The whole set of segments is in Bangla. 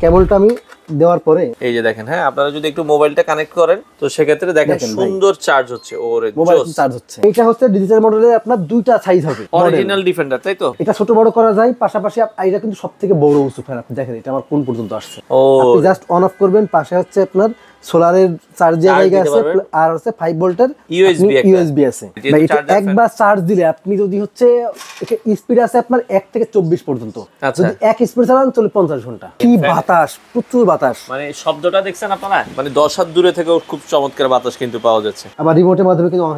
কেবলটা আমি দেওয়ার পরে এই যে দেখেন, হ্যাঁ আপনারা যদি একটু মোবাইলটা কানেক্ট করেন তো সেক্ষেত্রে দেখেন সুন্দর চার্জ হচ্ছে। ওরে মোবাইল চার্জ হচ্ছে। এটা হচ্ছে ডিজিটাল মডেলের আপনার দুইটা সাইজ হবে, অরিজিনাল ডিফেন্ডার তাই তো? এটা ছোট বড় করা যায়, পাশাপাশি এটা কিন্তু সবথেকে বড় উঁচু ফ্যান। আপনি দেখেন এটা আমার কোন পর্যন্ত আসছে, আপনি জাস্ট অন অফ করবেন, পাশে হচ্ছে আপনার সোলারের চার্জের জায়গা আছে আর হচ্ছে 5 ভোল্টের ইউএসবি আছে। এটা একবার চার্জ দিলে আপনি যদি হচ্ছে স্পিড আছে আপনার 1 থেকে 24 পর্যন্ত, যদি এক স্পিড চালান চলে 50 ঘন্টা। কি বাতাস, প্রচুর বাতাস, মানে শব্দটা দেখছেন আপনারা, মানে 10 হাত দূরে থেকেও খুব চমৎকার বাতাস কিন্তু পাওয়া যাচ্ছে। আবার রিমোটের মাধ্যমে কিন্তু অন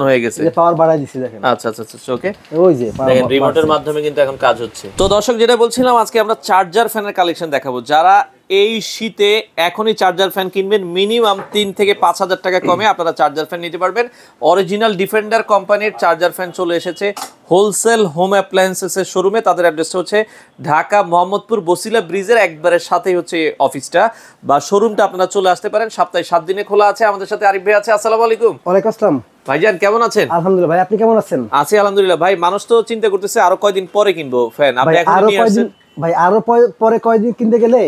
হয়ে গেছে, এই পাওয়ার বাড়াই দিছি দেখেন। আচ্ছা আচ্ছা আচ্ছা, ওকে, ওই যে দেখেন রিমোটের মাধ্যমে কিন্তু এখন কাজ হচ্ছে। তো দর্শক যেটা বলছিলাম, আজকে আমরা চার্জার ফ্যানের কালেকশন দেখাবো। যারা এই শীতে এখনই চার্জার ফ্যান কিনবেন, মিনিমাম 3 থেকে 5,000 টাকা কমে আপনারা চার্জার ফ্যান নিতে পারবেন। অরিজিনাল ডিফেন্ডার কোম্পানির চার্জার ফ্যান চলে এসেছে হোলসেল হোম অ্যাপ্লায়েন্সেসের শোরুমে। তাদের অ্যাড্রেসটা হচ্ছে ঢাকা মোহাম্মদপুর বসিলা ব্রিজের একবারের সাথেই হচ্ছে অফিসটা বা শোরুমটা। আপনারা চলে আসতে পারেন, সপ্তাহে 7 দিনে খোলা আছে। আমাদের সাথে আরিফ ভাই আছে। আসসালামু আলাইকুম। ওয়ালাইকুম আসসালাম ভাইজান, কেমন আছেন? আলহামদুলিল্লাহ। ভাই আপনি কেমন আছেন? আছি আলহামদুলিল্লাহ। ভাই মানুষ তো চিন্তা করতেছে আরো কয়দিন পরে কিনবো ফ্যান, আপনি এখন নিয়ে আসছেন। ভাই আরো পরে কয়দিন কিনতে গেলে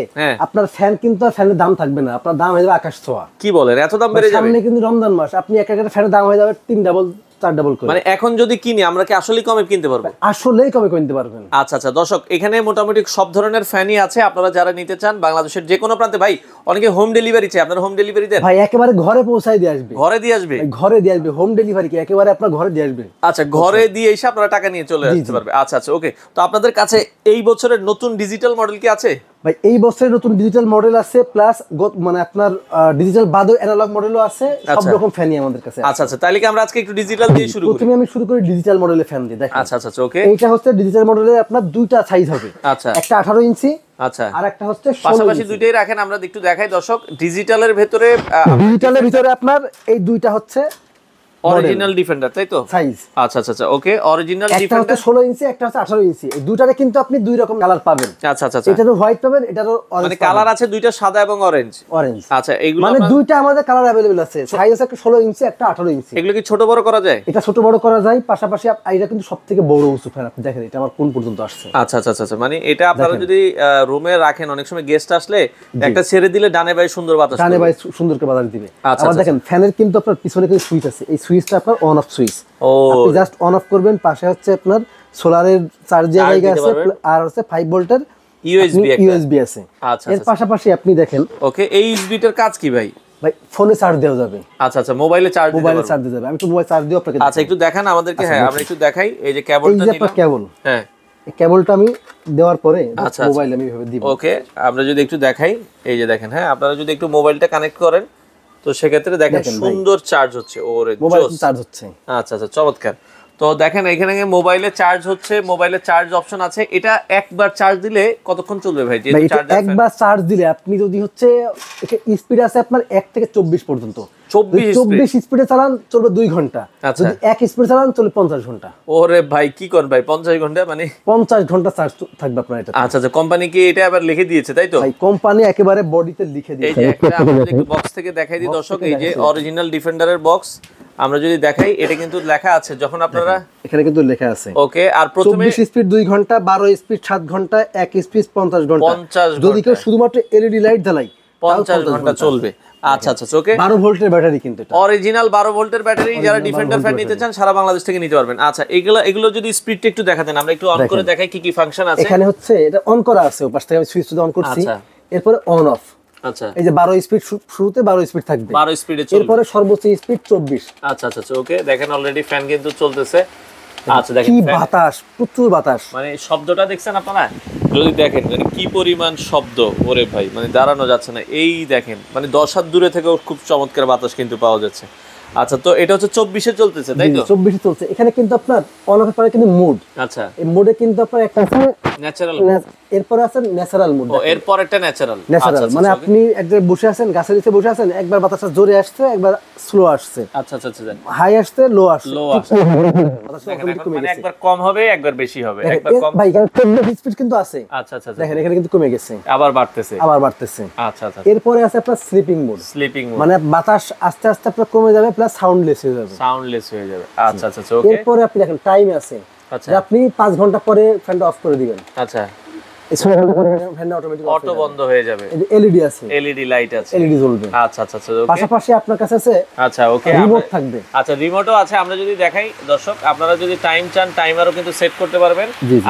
আপনার ফ্যান কিন্তু আর ফ্যানের দাম থাকবে না, আপনার দাম হয়ে যাবে আকাশ ছোঁয়া। কি বলেন, এত দাম বেড়ে যাবে? সামনে কিন্তু রমজান মাস, আপনি এক একটা ফ্যানের দাম হয়ে যাবে 3 ডাবল 4 ডাবল করে। মানে এখন যদি কিনি আমরা কি আসলেই কমে কিনতে পারবো? আসলেই কমে কিনতে পারবেন। আচ্ছা আচ্ছা দর্শক, এখানে মোটামুটি সব ধরনের ফ্যানই আছে। আপনারা যারা নিতে চান বাংলাদেশের যে কোনো প্রান্তে, ভাই অনেকে হোম ডেলিভারি চাই, আপনারা হোম ডেলিভারি দেন? ভাই একেবারে ঘরে পৌঁছায় দিয়ে আসবে। ঘরে দিয়ে আসবে? ঘরে দিয়ে আসবে, হোম ডেলিভারি কি একেবারে আপনার ঘরে দিয়ে আসবে। আচ্ছা, ঘরে দিয়ে এসে আপনারা টাকা নিয়ে চলে আসতে পারবে। আচ্ছা আচ্ছা, ওকে। তো আপনাদের কাছে এই বছরের নতুন ডিজিটাল মডেল কি আছে? ভাই এই বছরের নতুন ডিজিটাল মডেল আছে, প্লাস মানে আপনার ডিজিটাল বাদে অ্যানালগ মডেলও আছে, সব রকম ফ্যানই আমাদের কাছে আছে। আচ্ছা আচ্ছা, তাহলে কি আমরা আজকে একটু ডিজিটাল দিয়ে শুরু করি? প্রথমে আমি শুরু করি ডিজিটাল মডেলের ফ্যান দিয়ে। দেখেন আচ্ছা আচ্ছা, ওকে। এইটা হচ্ছে ডিজিটাল মডেলের আপনার দুইটা সাইজ হবে। আচ্ছা, একটা 18 ইঞ্চি, আচ্ছা, আর একটা হচ্ছে পাশাপাশি দুইটাই রাখেন, আমরা একটু দেখাই দর্শক। ডিজিটালের ভিতরে আপনার এই দুইটা হচ্ছে অরিজিনাল ডিফেন্ডার তাই তো সাইজ? আচ্ছা আচ্ছা, ওকে। অরিজিনাল ডিফেন্ডার, একটা 16 ইঞ্চি, একটা হচ্ছে 18 ইঞ্চি। এই দুইটারে কিন্তু আপনি দুই রকম কালার পাবেন। আচ্ছা আচ্ছা, এটারও হোয়াইট পাবেন, এটারও অরেঞ্জ। মানে কালার আছে দুইটা, সাদা এবং অরেঞ্জ। আচ্ছা, এগুলো মানে দুইটা আমাদের কালার अवेलेबल আছে। সাইজ আছে একটা 16 ইঞ্চি, একটা 18 ইঞ্চি। এগুলো কি ছোট বড় করা যায়? এটা ছোট বড় করা যায়, পাশাপাশি এটা কিন্তু সবথেকে বড় উঁচু ফ্যান। আপনি দেখেন এটা আমার কোন পর্যন্ত আসছে। আচ্ছা আচ্ছা আচ্ছা, মানে এটা আপনারা যদি রুমে রাখেন, অনেক সময় গেস্ট আসলে একটা ছেড়ে দিলে ডানে বাই সুন্দর বাতাস, ডানে বাই সুন্দর করে বাতাস দিবে। আবার দেখেন ফ্যানের কিন্তু আপনার পিছনে কিন্তু সুইচ আছে, এই সুইচটা আপনার অন অফ সুইচ। আপনি জাস্ট অন অফ করবেন, পাশে হচ্ছে আপনার সোলারের চার্জের জায়গা আছে আর হচ্ছে 5 ভোল্টের ইউএসবি আছে। আচ্ছা, এর পাশাপাশি আপনি দেখেন, ওকে, এই ইউএসবিটার কাজ কি ভাই? ভাই ফোনে চার্জ দেওয়া যাবে। আচ্ছা আচ্ছা, মোবাইলে চার্জ দেওয়া যাবে। আমি তো মোবাইল চার্জ দিও আপনাকে। আচ্ছা, একটু দেখান আমাদেরকে। হ্যাঁ, আমরা একটু দেখাই। এই যে কেবলটা নিলাম। কেবল, হ্যাঁ, এই কেবলটা আমি দেওয়ার পরে মোবাইল আমি এভাবে দিব। ওকে, আমরা যদি একটু দেখাই, এই যে দেখেন, হ্যাঁ আপনারা যদি একটু মোবাইলটা কানেক্ট করেন তো সেক্ষেত্রে দেখেন সুন্দর চার্জ হচ্ছে। ওরে মোবাইল চার্জ হচ্ছে। আচ্ছা আচ্ছা, চমৎকার। তো দেখেন এখানে মোবাইলে চার্জ হচ্ছে, মোবাইলে চার্জ অপশন আছে। এটা একবার চার্জ দিলে কতক্ষণ চলবে ভাই? একবার চার্জ দিলে আপনি যদি হচ্ছে স্পিড আছে আপনার 1 থেকে 24 পর্যন্ত, 24 স্পিডে চালান চলবে 2 ঘন্টা। যদি এক স্পিডে চালান চলবে 50 ঘন্টা। ওরে ভাই কি কোন ভাই, 50 ঘন্টা মানে 50 ঘন্টা চার্জ থাকবে আপনার এটা। আচ্ছা আচ্ছা, কোম্পানি কি এটা আবার লিখে দিয়েছে তাই তো? ভাই কোম্পানি একেবারে বডিতে লিখে দিয়েছে। এই যে একটা আমরা একটু বক্স থেকে দেখাই দিই দর্শক, এই যে অরিজিনাল ডিফেন্ডারের বক্স আমরা যদি দেখাই, এটা কিন্তু লেখা আছে যখন আপনারা এখানে কিন্তু লেখা আছে। ওকে, আর প্রথমে 24 স্পিড 2 ঘন্টা, 12 স্পিড 7 ঘন্টা, 1 স্পিড 50 ঘন্টা। 50 যদি কেউ শুধুমাত্র এলইডি লাইট জ্বালাই 50 ঘন্টা চলবে। আচ্ছা আচ্ছা, ওকে। 12 ভোল্টের ব্যাটারি কিন্তু এটা অরিজিনাল 12 ভোল্টের ব্যাটারি। যারা ডিফেন্ডার ফ্যান নিতে চান সারা বাংলাদেশ থেকে নিতে পারবেন। আচ্ছা, এগুলো যদি স্পিডটা একটু দেখাতেন, আমরা একটু অন করে দেখাই কি কি ফাংশন আছে। এখানে হচ্ছে এটা অন করা আছে, পাশ থেকে আমি সুইচটা অন করছি। এরপর অন অফ। আচ্ছা, এই যে 12 স্পিড, শুরুতে 12 স্পিড থাকবে, 12 স্পিডে চলবে। এরপরে সর্বোচ্চ স্পিড 24। আচ্ছা আচ্ছা, ওকে। দেখেন অলরেডি ফ্যান কিন্তু চলতেছে। আচ্ছা, দেখেন কি বাতাস, প্রচুর বাতাস। মানে শব্দটা দেখছেন আপনারা, যদি দেখেন মানে কি পরিমাণ শব্দ। ওরে ভাই, মানে দাঁড়ানো যাচ্ছে না। এই দেখেন, মানে 10 হাত দূরে থেকেও খুব চমৎকার বাতাস কিন্তু পাওয়া যাচ্ছে। আচ্ছা, তো এটা হচ্ছে 24 এ চলতেছে তাই তো? 24 এ চলছে। এখানে কিন্তু আপনার অন অফ পরে কিন্তু মুড। আচ্ছা, এই মুডে কিন্তু আপনার একটা আছে ন্যাচারাল, এরপর আছে ন্যাচারাল মুড। ও, এরপর একটা ন্যাচারাল। মানে আপনি এক জায়গায় বসে আছেন, গাছের নিচে বসে আছেন, একবার বাতাসটা জোরে আসছে, একবার স্লো আসছে। আচ্ছা আচ্ছা আচ্ছা, হাই আসছে, লো আসছে। মানে একবার কম হবে, একবার বেশি হবে, একবার কম। ভাই এখানে 24 স্পিড কিন্তু আছে। আচ্ছা আচ্ছা, দেখেন এখানে কিন্তু কমে গেছে, আবার বাড়তেছে। আচ্ছা আচ্ছা, এরপরে আছে আপনার স্লিপিং মোড। মানে বাতাস আস্তে আস্তে আপনার কমে যাবে, প্লাস সাউন্ডলেস হয়ে যাবে। আচ্ছা আচ্ছা, ওকে। এরপরে আপনি দেখেন টাইম আছে, আচ্ছা, আপনি 5 ঘন্টা পরে ফ্যানটা অফ করে দিবেন। আচ্ছা, ফ্যান অটোমেটিক অটো বন্ধ হয়ে যাবে। এলইডি আছে, এলইডি লাইট আছে, এলইডি জ্বলবে। আচ্ছা আচ্ছা আচ্ছা, ওকে। পাশাপাশি আপনার কাছে আছে আচ্ছা ওকে রিমোট থাকবে। আচ্ছা রিমোটও আছে, আমরা যদি দেখাই দর্শক, আপনারা যদি টাইম চান টাইমারও কিন্তু সেট করতে পারবেন।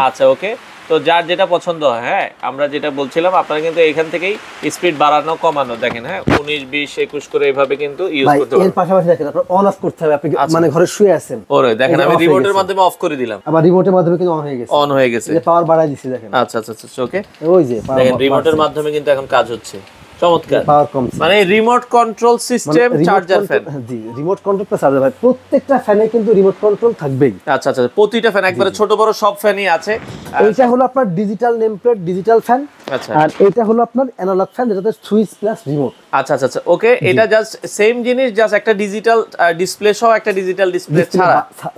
আচ্ছা ওকে, তো যার যেটা পছন্দ হয়, হ্যাঁ আমরা যেটা বলছিলাম, আপনারা কিন্তু এখান থেকেই স্পিড বাড়ানো কমানো দেখেন, হ্যাঁ 19 20 21 করে এইভাবে কিন্তু ইউজ করতে পারবেন। এর পাশাপাশি দেখেন আপনারা অন অফ করতে হবে, আপনি মানে ঘরে শুয়ে আছেন, ওরে দেখেন আমি রিমোটের মাধ্যমে অফ করে দিলাম, আবার রিমোটের মাধ্যমে কিন্তু অন হয়ে গেছে, অন হয়ে গেছে, এই পাওয়ার বাড়াই দিছি দেখেন। আচ্ছা আচ্ছা আচ্ছা ওকে, ওই যে দেখেন রিমোটের মাধ্যমে কিন্তু এখন কাজ হচ্ছে, চমৎকার। পাওয়ার কম, মানে remote control system charger fan. জি, রিমোট কন্ট্রোল প্লাস চার্জার ভাই, প্রত্যেকটা ফ্যানে কিন্তু রিমোট কন্ট্রোল থাকবেই। আচ্ছা আচ্ছা, প্রতিটা ফ্যান একবারে ছোট বড় সব ফ্যানই আছে। এইটা হলো আপনার digital name plate, digital fan. আচ্ছা, আর এটা হলো আপনার অ্যানালগ ফ্যান, যেটাতে সুইচ প্লাস রিমোট। আচ্ছা আচ্ছা আচ্ছা ওকে, এটা জাস্ট সেম জিনিস, জাস্ট একটা ডিজিটাল ডিসপ্লে সহ একটা ডিজিটাল ডিসপ্লে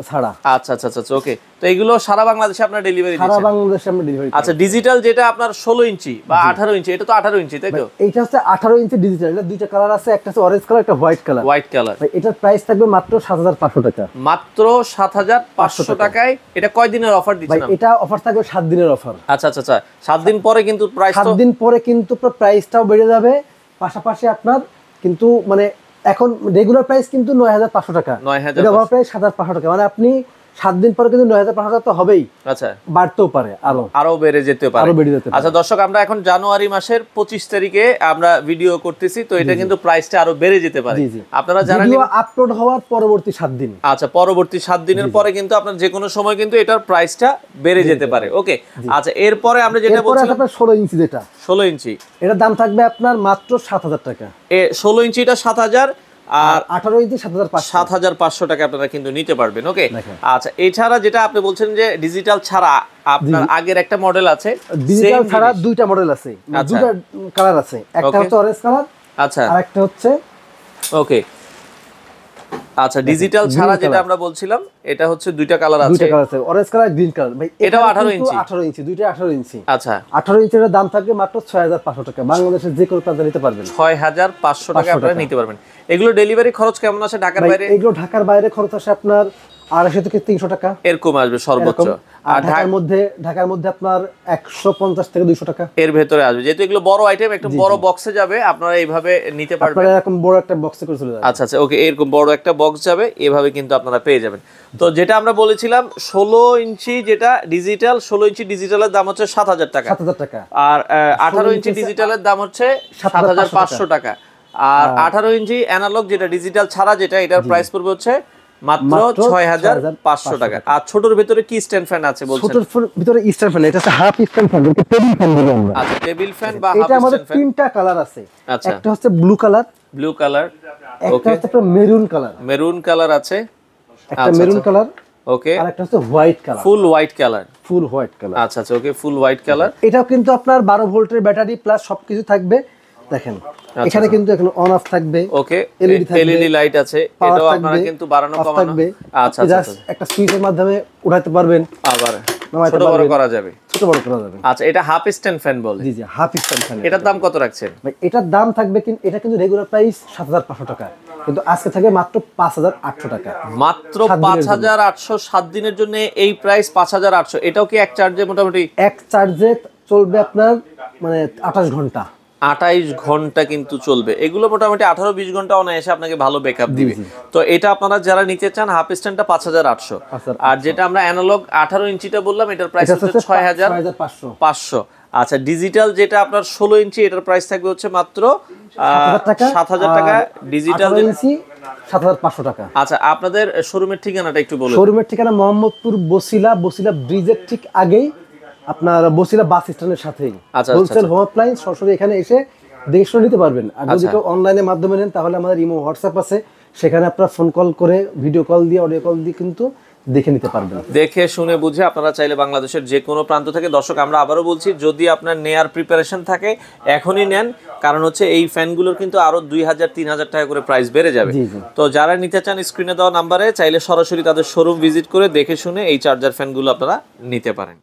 ছাড়া। আচ্ছা আচ্ছা আচ্ছা ওকে, তো এগুলো সারা বাংলাদেশে আপনার ডেলিভারি দিচ্ছেন? সারা বাংলাদেশে আমরা ডেলিভারি। আচ্ছা, ডিজিটাল যেটা আপনার 16 ইঞ্চি বা 18 ইঞ্চি, এটা তো 18 ইঞ্চি তাই তো? এইটা হচ্ছে 18 ইঞ্চি ডিজিটাল, এটা দুইটা কালার আছে, একটা হচ্ছে অরেঞ্জ কালার, একটা হোয়াইট কালার। White colour. এটার প্রাইস থাকবে মাত্র 7500 টাকা। মাত্র 7500 টাকায়। এটা কয় দিনের অফার দিচ্ছেন? ভাই এটা অফার থাকবে 7 দিনের অফার। আচ্ছা আচ্ছা আচ্ছা, 7 দিন পরে কিন্তু প্রাইস, 7 দিন পরে কিন্তু প্রাইসটাও বেড়ে যাবে। পাশাপাশি আপনার কিন্তু মানে এখন রেগুলার প্রাইস কিন্তু 9500 টাকা, এটা অফার প্রাইস 7500 টাকা। মানে আপনি 7 দিন পরে কিন্তু 9500 টাকা তো হবেই। আচ্ছা, বাড়তেও পারে, আরো বেড়ে যেতে পারে। আচ্ছা আচ্ছা দর্শক, আমরা এখন জানুয়ারি মাসের 25 তারিখে আমরা ভিডিও করতেছি, তো এটা কিন্তু প্রাইসটা আরো বেড়ে যেতে পারে। আপনারা যারা ভিডিও আপলোড হওয়ার পরবর্তী 7 দিন, আচ্ছা পরবর্তী 7 দিনের পরে কিন্তু আপনার যে কোনো সময় কিন্তু এটার প্রাইসটা বেড়ে যেতে পারে। ওকে, আচ্ছা এরপরে আমরা যেটা বলছিলাম, আপনার 16 ইঞ্চি, যেটা 16 ইঞ্চি, এটার দাম থাকবে আপনার মাত্র 7000 টাকা। 16 ইঞ্চিটা 7000, আর 18 ইঞ্চি 7500 টাকা আপনারা কিন্তু নিতে পারবেন। ওকে, আচ্ছা এছাড়া যেটা আপনি বলছেন যে ডিজিটাল ছাড়া আপনার আগের একটা মডেল আছে, ডিজিটাল ছাড়া দুইটা মডেল আছে, দুইটা কালার আছে, একটা হচ্ছে অরেঞ্জ কালার, আচ্ছা আর একটা হচ্ছে ওকে। আচ্ছা, ডিজিটাল ছাড়া যেটা আমরা বলছিলাম, এটা হচ্ছে দুইটা কালার আছে, দুইটা কালার আছে, অরেঞ্জ কালার, গ্রিন কালার। ভাই এটাও 18 ইঞ্চি, 18 ইঞ্চি, দুইটা 18 ইঞ্চি। আচ্ছা 18 ইঞ্চির দাম থাকবে মাত্র 6500 টাকা। বাংলাদেশের যে কোনো প্রান্তে নিতে পারবেন, 6500 টাকা আপনারা নিতে পারবেন। এগুলো ডেলিভারি খরচ কেমন আছে ঢাকার বাইরে? এগুলো ঢাকার বাইরে খরচ আসে আপনার 250 থেকে 300 টাকা এরকম আসবে সর্বোচ্চ। আর ঢাকার মধ্যে আপনার 150 থেকে 200 টাকা এর ভেতরে আসবে। যেহেতু এগুলো বড় আইটেম, একটু বড় বক্সে যাবে, আপনারা এইভাবে নিতে পারবেন। আপনারা এরকম বড় একটা বক্সে করে চলে যাবে। আচ্ছা আচ্ছা ওকে, এরকম বড় একটা বক্স যাবে, এভাবে কিন্তু আপনারা পেয়ে যাবেন। তো যেটা আমরা বলেছিলাম 16 ইঞ্চি যেটা ডিজিটাল, 16 ইঞ্চি ডিজিটালের দাম হচ্ছে 7000 টাকা, 7000 টাকা। আর 18 ইঞ্চি ডিজিটালের দাম হচ্ছে 7500 টাকা। আর 18 ইঞ্চি অ্যানালগ যেটা ডিজিটাল ছাড়া যেটা, এটার প্রাইস পড়বে হচ্ছে মাত্র 6500 টাকা। আর ছোটর ভিতরে কি স্ট্যান্ড ফ্যান আছে বলছেন? ছোটর ভিতরে স্ট্যান্ড ফ্যান, এটা হচ্ছে হাফ স্ট্যান্ড ফ্যান, এটা টেবিল ফ্যান বলি আমরা। আচ্ছা, টেবিল ফ্যান বা হাফ এটা আমাদের স্ট্যান্ড ফ্যান। তিনটা কালার আছে, আচ্ছা, একটা হচ্ছে ব্লু কালার, ওকে, একটা হচ্ছে মেরুন কালার, মেরুন কালার আছে, একটা মেরুন কালার, ওকে, আর একটা হচ্ছে হোয়াইট কালার, ফুল হোয়াইট কালার, ফুল হোয়াইট কালার। আচ্ছা আচ্ছা ওকে, ফুল হোয়াইট কালার। এটাও কিন্তু আপনার 12 ভোল্টের ব্যাটারি প্লাস সবকিছু থাকবে। দেখেন এখানে কিন্তু এখন অন অফ থাকবে, ওকে, এলইডি লাইট আছে, এটাও আপনারা কিন্তু বাড়ানো কমানো থাকবে। আচ্ছা আচ্ছা, একটা সুইচের মাধ্যমে উঠাতে পারবেন, আবার ছোট বড় করা যাবে, ছোট বড় করা যাবে। আচ্ছা, এটা হাফ স্ট্যান্ড ফ্যান বলে? জি জি, হাফ স্ট্যান্ড ফ্যান। এটার দাম কত রাখছেন? ভাই এটার দাম থাকবে কিন্তু, এটা কিন্তু রেগুলার প্রাইস 7500 টাকা, কিন্তু আজকে থাকবে মাত্র 5800 টাকা। মাত্র 5800, 7 দিনের জন্য এই প্রাইস 5800। এটাও কি এক চার্জে মোটামুটি? এক চার্জে চলবে আপনার মানে 28 ঘন্টা, 28 ঘন্টা কিন্তু চলবে। এগুলো মোটামুটি 18-20 ঘন্টা অনায়াসে আপনাকে ভালো ব্যাকআপ দিবে। তো এটা আপনারা যারা নিতে চান, হাফ স্ট্যান্ডটা 5800, আর যেটা আমরা অ্যানালগ 18 ইঞ্চিটা বললাম, এটার প্রাইস হচ্ছে 6500। আচ্ছা, ডিজিটাল যেটা আপনার 16 ইঞ্চি, এটার প্রাইস থাকবে হচ্ছে মাত্র 7000 টাকা। ডিজিটাল 7500 টাকা। আচ্ছা, আপনাদের শোরুমের ঠিকানাটা একটু বলুন। শোরুমের ঠিকানা মোহাম্মদপুর বসিলা ব্রিজের ঠিক আগেই, আপনার বসিলা বাস স্ট্যান্ডের সাথেই হোলসেল হোম অ্যাপ্লায়েন্স, সরাসরি এখানে এসে দেখে শুনে নিতে পারবেন। আর যদি কেউ অনলাইনের মাধ্যমে নেন, তাহলে আমাদের ইমো হোয়াটসঅ্যাপ আছে, সেখানে আপনারা ফোন কল করে, ভিডিও কল দিয়ে, অডিও কল দিয়ে কিন্তু দেখে নিতে পারবেন। দেখে শুনে বুঝে আপনারা চাইলে বাংলাদেশের যে কোনো প্রান্ত থেকে, দর্শক আমরা আবারও বলছি, যদি আপনার নেয়ার প্রিপারেশন থাকে এখনই নেন, কারণ হচ্ছে এই ফ্যানগুলোর কিন্তু আরো 2000-3000 টাকা করে প্রাইস বেড়ে যাবে। তো যারা নিতে চান, স্ক্রিনে দেওয়া নাম্বারে চাইলে সরাসরি তাদের শোরুম ভিজিট করে দেখে শুনে এই চার্জার ফ্যানগুলো আপনারা নিতে পারেন।